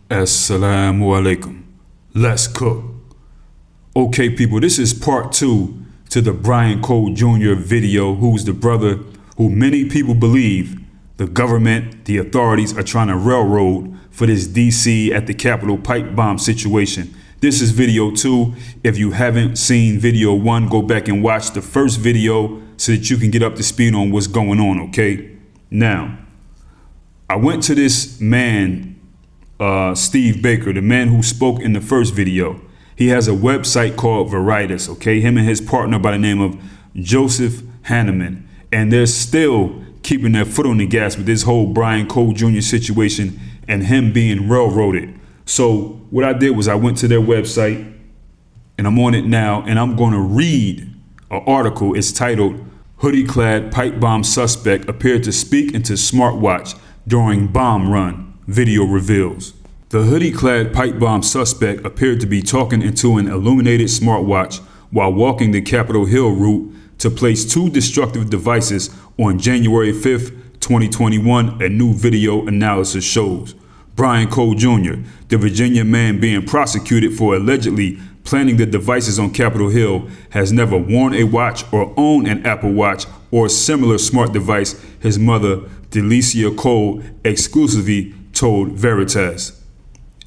Assalamu alaikum. Let's cook. Okay, people, this is part 2 to the Brian Cole Jr. video, who's the brother who many people believe the government, the authorities are trying to railroad for this DC at the Capitol pipe bomb situation. This is video 2. If you haven't seen video 1, go back and watch the first video so that you can get up to speed on what's going on, okay? Now, I went to this man, Steve Baker, the man who spoke in the first video. He has a website called Veritas, okay? Him and his partner by the name of Joseph Hanneman. And they're still keeping their foot on the gas with this whole Brian Cole Jr. situation and him being railroaded. So what I did was I went to their website and I'm on it now, and I'm going to read an article. It's titled, "Hoodie-clad pipe bomb suspect appeared to speak into smartwatch during bomb run. Video reveals." The hoodie-clad pipe bomb suspect appeared to be talking into an illuminated smartwatch while walking the Capitol Hill route to place 2 destructive devices on January 5th, 2021, a new video analysis shows. Brian Cole Jr., the Virginia man being prosecuted for allegedly planting the devices on Capitol Hill, has never worn a watch or owned an Apple Watch or similar smart device, his mother, Delicia Cole, exclusively told Veritas.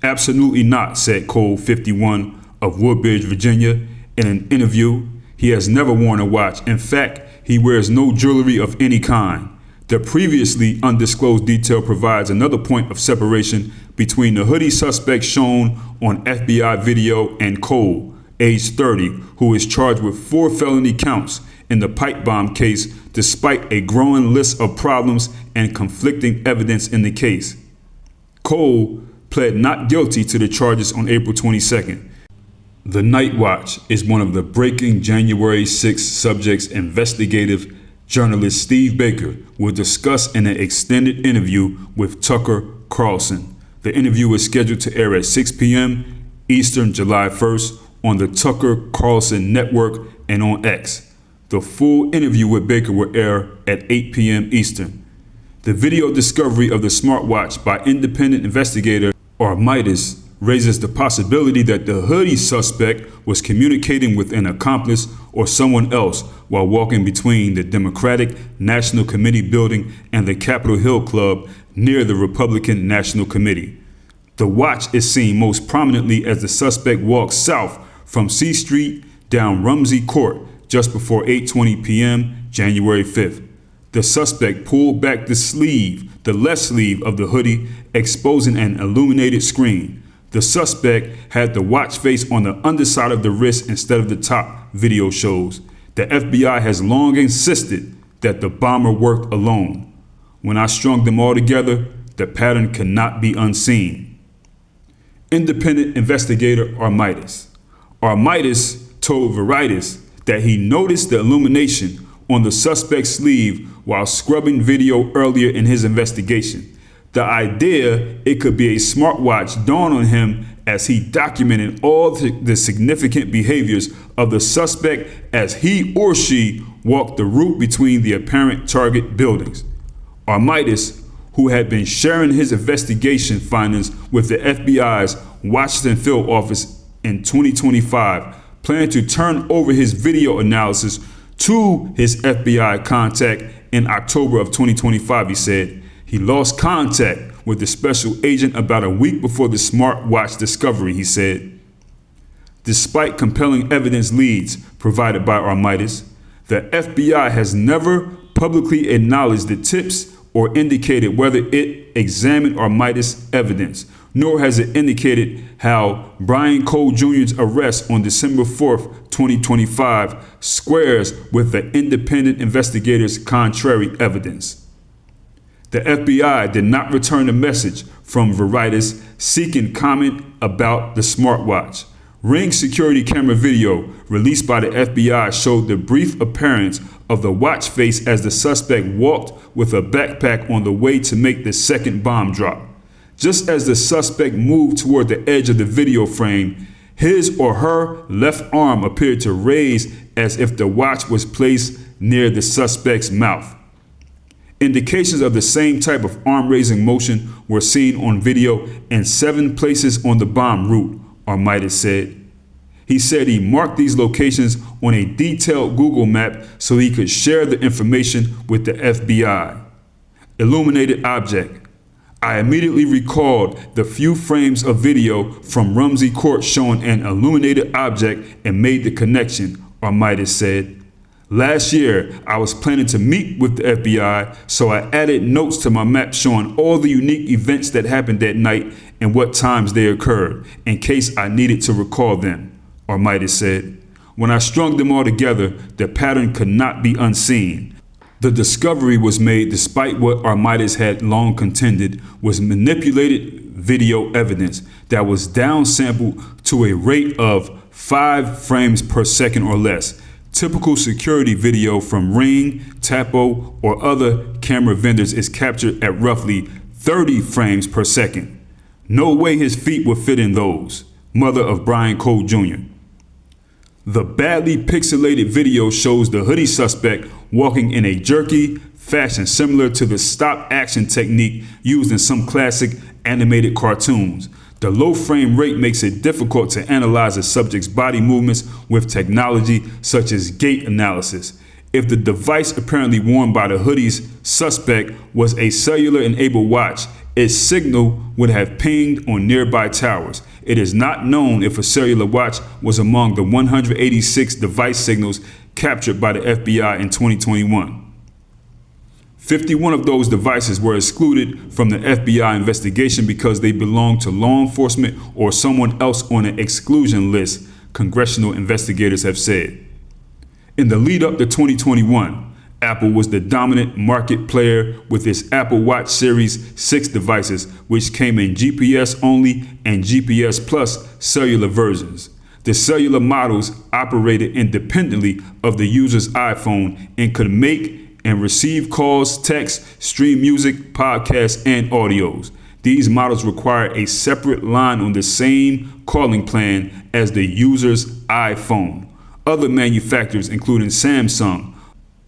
"Absolutely not," said Cole, 51, of Woodbridge, Virginia, in an interview. He has never worn a watch. In fact, he wears no jewelry of any kind. The previously undisclosed detail provides another point of separation between the hoodie suspect shown on FBI video and Cole, age 30, who is charged with 4 felony counts in the pipe bomb case despite a growing list of problems and conflicting evidence in the case. Cole pled not guilty to the charges on April 22nd. The Night Watch is one of the breaking January 6 subjects. Investigative journalist Steve Baker will discuss in an extended interview with Tucker Carlson. The interview is scheduled to air at 6 p.m. Eastern, July 1st on the Tucker Carlson Network and on X. The full interview with Baker will air at 8 p.m. Eastern. The video discovery of the smartwatch by independent investigator Armidas raises the possibility that the hoodie suspect was communicating with an accomplice or someone else while walking between the Democratic National Committee building and the Capitol Hill Club near the Republican National Committee. The watch is seen most prominently as the suspect walks south from C Street down Rumsey Court just before 8:20 p.m. January 5th. The suspect pulled back the left sleeve of the hoodie, exposing an illuminated screen. The suspect had the watch face on the underside of the wrist instead of the top, video shows. The FBI has long insisted that the bomber worked alone. "When I strung them all together, the pattern cannot be unseen." Independent investigator Armidas. Armidas told Veritas that he noticed the illumination on the suspect's sleeve while scrubbing video earlier in his investigation. The idea it could be a smartwatch dawned on him as he documented all the significant behaviors of the suspect as he or she walked the route between the apparent target buildings. Armidas, who had been sharing his investigation findings with the FBI's Washington field office in 2025, planned to turn over his video analysis to his FBI contact in October of 2025, he said. He lost contact with the special agent about a week before the smartwatch discovery, he said. Despite compelling evidence leads provided by Armidas, the FBI has never publicly acknowledged the tips or indicated whether it examined Armidas' evidence, nor has it indicated how Brian Cole Jr.'s arrest on December 4th, 2025 squares with the independent investigators' contrary evidence. The FBI did not return a message from Veritas seeking comment about the smartwatch. Ring security camera video released by the FBI showed the brief appearance of the watch face as the suspect walked with a backpack on the way to make the second bomb drop. Just as the suspect moved toward the edge of the video frame, his or her left arm appeared to raise as if the watch was placed near the suspect's mouth. Indications of the same type of arm-raising motion were seen on video in 7 places on the bomb route, Armitage said. He said he marked these locations on a detailed Google map so he could share the information with the FBI. Illuminated object. I immediately recalled the few frames of video from Rumsey Court showing an illuminated object and made the connection, Armitage said. Last year, I was planning to meet with the FBI, so I added notes to my map showing all the unique events that happened that night and what times they occurred, in case I needed to recall them, Armitage said. When I strung them all together, the pattern could not be unseen. The discovery was made despite what Armitage had long contended was manipulated video evidence that was downsampled to a rate of 5 frames per second or less. Typical security video from Ring, Tapo, or other camera vendors is captured at roughly 30 frames per second. No way his feet would fit in those, mother of Brian Cole Jr. The badly pixelated video shows the hoodie suspect walking in a jerky fashion similar to the stop action technique used in some classic animated cartoons. The low frame rate makes it difficult to analyze a subject's body movements with technology such as gait analysis. If the device apparently worn by the hoodie's suspect was a cellular-enabled watch, its signal would have pinged on nearby towers. It is not known if a cellular watch was among the 186 device signals captured by the FBI in 2021. 51 of those devices were excluded from the FBI investigation because they belonged to law enforcement or someone else on an exclusion list, congressional investigators have said. In the lead up to 2021, Apple was the dominant market player with its Apple Watch Series 6 devices, which came in GPS only and GPS Plus cellular versions. The cellular models operated independently of the user's iPhone and could make and receive calls, texts, stream music, podcasts, and audios. These models require a separate line on the same calling plan as the user's iPhone. Other manufacturers, including Samsung,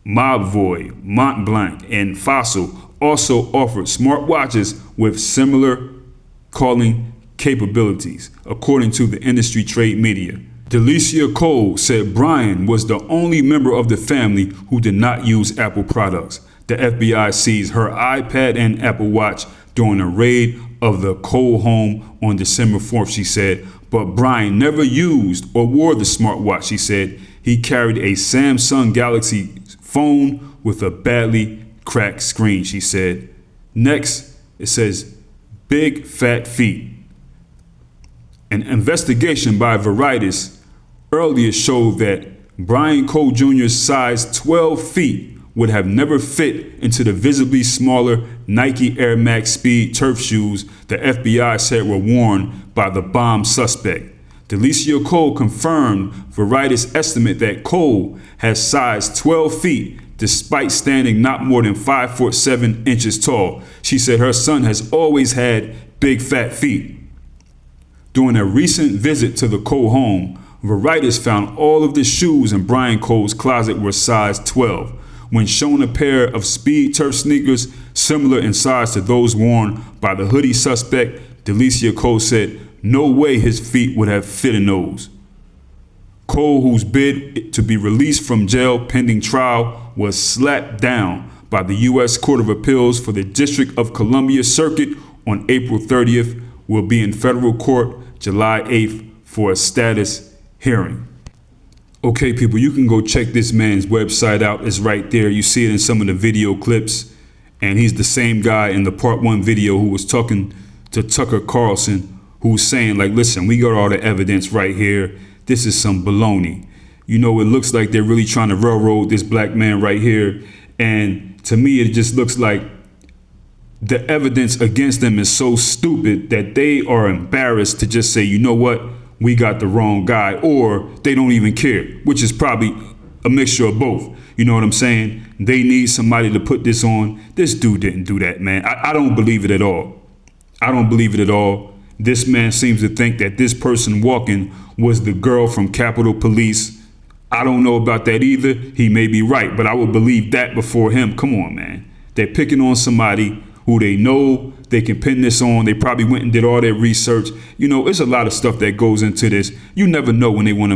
Mobvoi, Montblanc, and Fossil, also offered smartwatches with similar calling capabilities, according to the industry trade media. Delicia Cole said Brian was the only member of the family who did not use Apple products. The FBI seized her iPad and Apple Watch during a raid of the Cole home on December 4th, she said, but Brian never used or wore the smartwatch, she said. He carried a Samsung Galaxy phone with a badly cracked screen, she said. Next, it says, big fat feet. An investigation by Veritas earlier showed that Brian Cole Jr.'s size 12 feet would have never fit into the visibly smaller Nike Air Max Speed turf shoes the FBI said were worn by the bomb suspect. Delicia Cole confirmed Veritas' estimate that Cole has size 12 feet despite standing not more than 5 foot 7 inches tall. She said her son has always had big fat feet. During a recent visit to the Cole home, Veritas found all of the shoes in Brian Cole's closet were size 12. When shown a pair of Speed Turf sneakers similar in size to those worn by the hoodie suspect, Delicia Cole said no way his feet would have fit in those. Cole, whose bid to be released from jail pending trial was slapped down by the U.S. Court of Appeals for the District of Columbia Circuit on April 30th, will be in federal court July 8th for a status hearing. Okay, people, you can go check this man's website out. It's right there. You see it in some of the video clips. And he's the same guy in the part 1 video who was talking to Tucker Carlson, who's saying, like, listen, we got all the evidence right here. This is some baloney. You know, it looks like they're really trying to railroad this black man right here. And to me, it just looks like the evidence against them is so stupid that they are embarrassed to just say, you know what? We got the wrong guy, or they don't even care, which is probably a mixture of both. You know what I'm saying? They need somebody to put this on. This dude didn't do that, man. I don't believe it at all. I don't believe it at all. This man seems to think that this person walking was the girl from Capitol Police. I don't know about that either. He may be right, but I would believe that before him. Come on, man. They're picking on somebody who they know they can pin this on. They probably went and did all their research. You know, it's a lot of stuff that goes into this. You never know when they want to